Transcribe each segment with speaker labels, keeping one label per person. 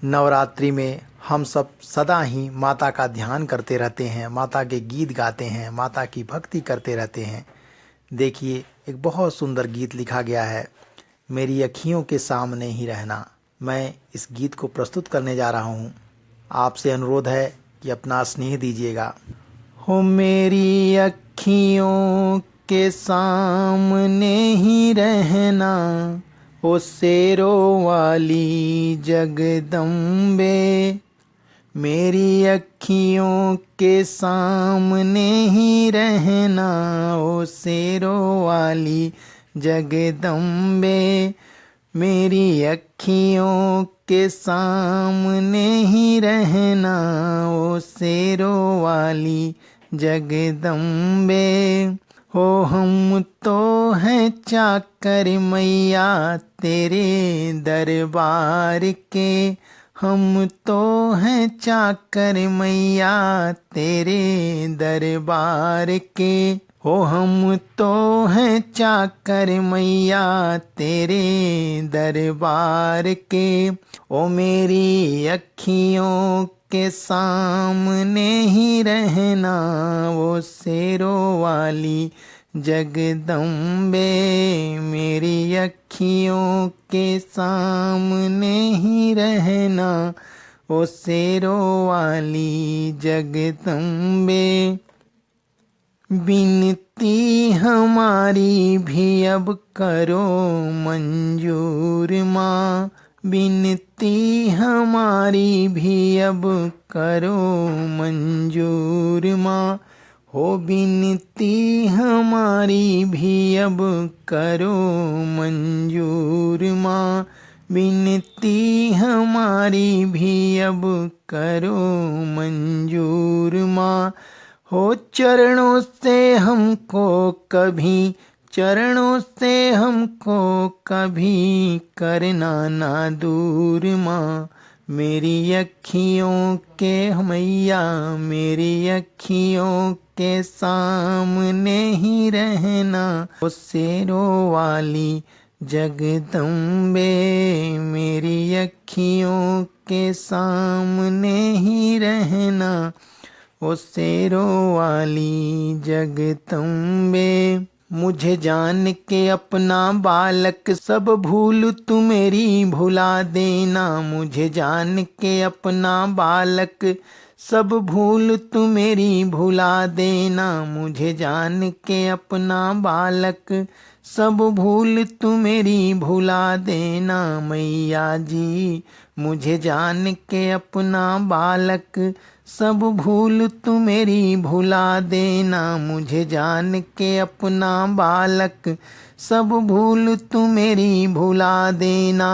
Speaker 1: नवरात्रि में हम सब सदा ही माता का ध्यान करते रहते हैं, माता के गीत गाते हैं, माता की भक्ति करते रहते हैं। देखिए, एक बहुत सुंदर गीत लिखा गया है, मेरी अखियों के सामने ही रहना। मैं इस गीत को प्रस्तुत करने जा रहा हूँ। आपसे अनुरोध है कि अपना स्नेह दीजिएगा। हो मेरी अखियों के सामने ही रहना, ओ शेरों वाली जगदम्बे। मेरी अखियों के सामने ही रहना, ओ शेरों वाली जगदम्बे। मेरी अखियों के सामने ही रहना, ओ शेरों वाली जगदम्बे। हो हम तो हैं चाकर मैया तेरे दरबार के, हम तो हैं चाकर मैया तेरे दरबार के। हो हम तो हैं चाकर मैया तेरे दरबार के। ओ मेरी अखियों के सामने ही रहना, वो शेरों वाली जगदम्बे। मेरी अखियों के सामने ही रहना, ओ शेरों वाली जगदम्बे। बिनती हमारी भी अब करो मंजूर माँ, बिनती हमारी भी अब करो मंजूर माँ। हो बिनती हमारी भी अब करो मंजूर माँ, बिनती हमारी भी अब करो मंजूर माँ। हो चरणों से हमको कभी, चरणों से हमको कभी करना ना दूर माँ। मेरी अखियों के मैया, मेरी अखियों के सामने ही रहना, ओ शेरों वाली जगदम्बे। मेरी अखियों के सामने ही रहना, ओ शेरों वाली जगदम्बे। मुझे जान के अपना बालक सब भूल तू मेरी भुला देना, मुझे जान के अपना बालक सब भूल तू मेरी भुला देना। मुझे जान के अपना बालक सब भूल तू मेरी भुला देना मैया जी। मुझे जान के अपना बालक सब भूल तू मेरी भुला देना, मुझे जान के अपना बालक सब भूल तू मेरी भुला देना।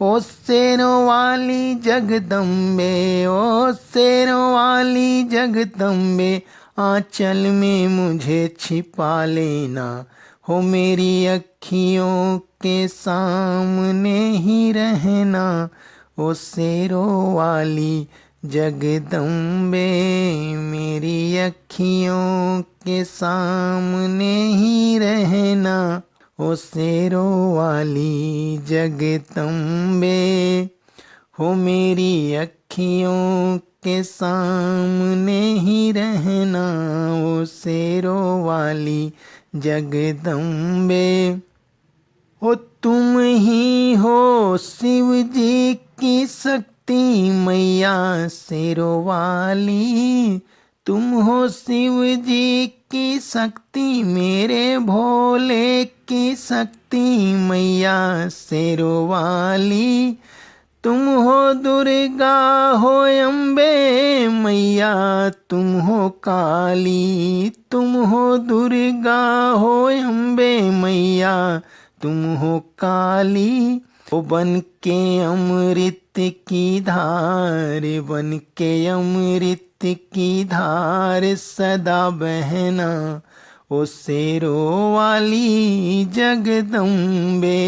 Speaker 1: ओ शेरों वाली जगदम्बे, ओ शेरों वाली जगदम्बे, आंचल में मुझे छिपा लेना। हो मेरी अखियों के सामने ही रहना, ओ शेरों वाली जगदम्बे। मेरी अखियों के सामने ही रहना, ओ शेरों वाली जगदम्बे। हो मेरी अखियों के सामने ही रहना, ओ शेरों वाली जगदम्बे। हो तुम ही हो शिव जी की शक्ति मैया शेरों वाली, तुम हो शिव जी की शक्ति मेरे भोले की शक्ति मैया शेरों वाली। तुम हो दुर्गा हो अम्बे मैया, तुम हो काली, तुम हो दुर्गा हो अम्बे मैया, तुम हो काली। ओ बन के अमृत की धार, बन के अमृत की धार सदा बहना, ओ शेरों वाली जगदम्बे।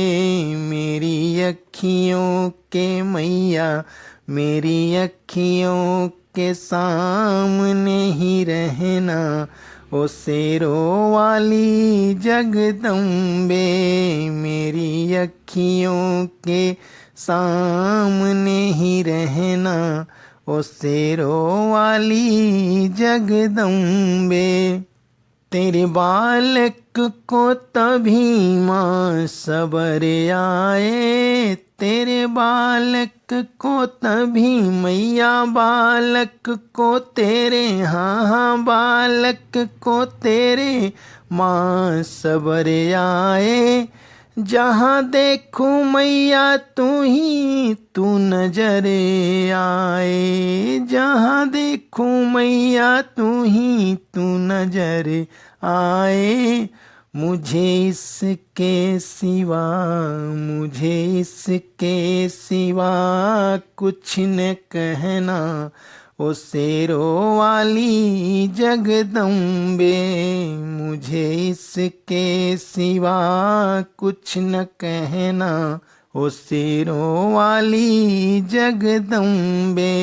Speaker 1: मेरी अखियों के मैया, मेरी अखियों के सामने ही रहना, ओ शेरों वाली जगदम्बे। मेरी अखियों के सामने ही रहना, ओ शेरों वाली जगदम्बे। तेरे बालक को तभी माँ सबर आए, तेरे बालक को तभी मैया बालक को तेरे, हाँ हाँ बालक को तेरे माँ सबर आए। जहाँ देखूं मैया तू नजर आए, जहाँ देखूं मैया तू नजर आए। मुझे इसके सिवा कुछ न कहना, ओ शेरों वाली जगदम्बे। मुझे इसके सिवा कुछ न कहना, ओ शेरों वाली जगदम्बे।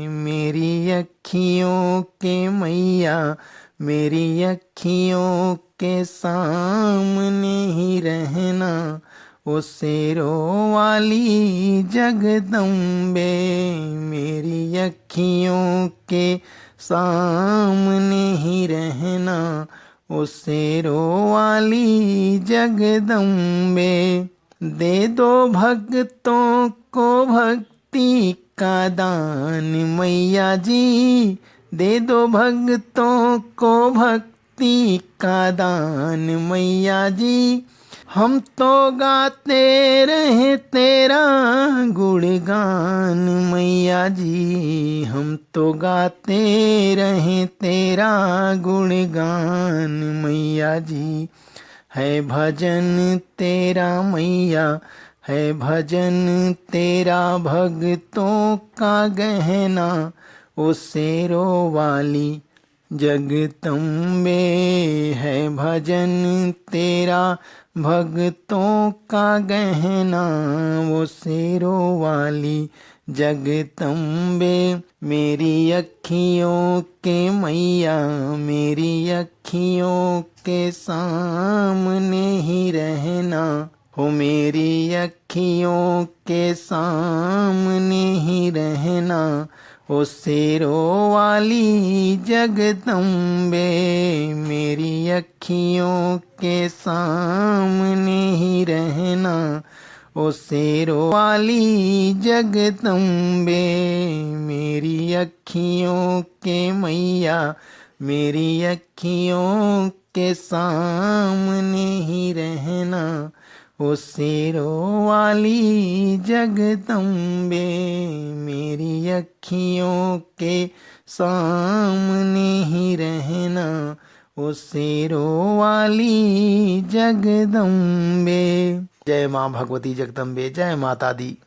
Speaker 1: मेरी अखियों के मैया, मेरी अखियों के सामने ही रहना, ओ शेरों वाली जगदम्बे। मेरी अखियों के सामने ही रहना, ओ शेरों वाली जगदम्बे। दे दो भक्तों को भक्ति का दान मैया जी, दे दो भक्तों को भक्ति का दान मैया जी। हम तो गाते रहे तेरा गुणगान मैया जी, हम तो गाते रहे तेरा गुणगान मैया जी। है भजन तेरा मैया, है भजन तेरा भक्तों का गहना, ओ शेरों वाली जगदम्बे। है भजन तेरा भक्तों का गहना, वो शेरों वाली जगदम्बे। मेरी अखियों के मैया, मेरी अखियों के सामने ही रहना, हो मेरी अखियों के सामने ही रहना, ओ शेरों वाली जगदम्बे। मेरी अखियों के सामने ही रहना, ओ शेरों वाली जगदम्बे। मेरी अखियों के मैया, मेरी अखियों के सामने ही रहना, ओ शेरों वाली जगदम्बे। मेरी अखियों के सामने ही रहना, ओ शेरों वाली जगदम्बे। जय माँ भगवती जगदम्बे, जय माता दी।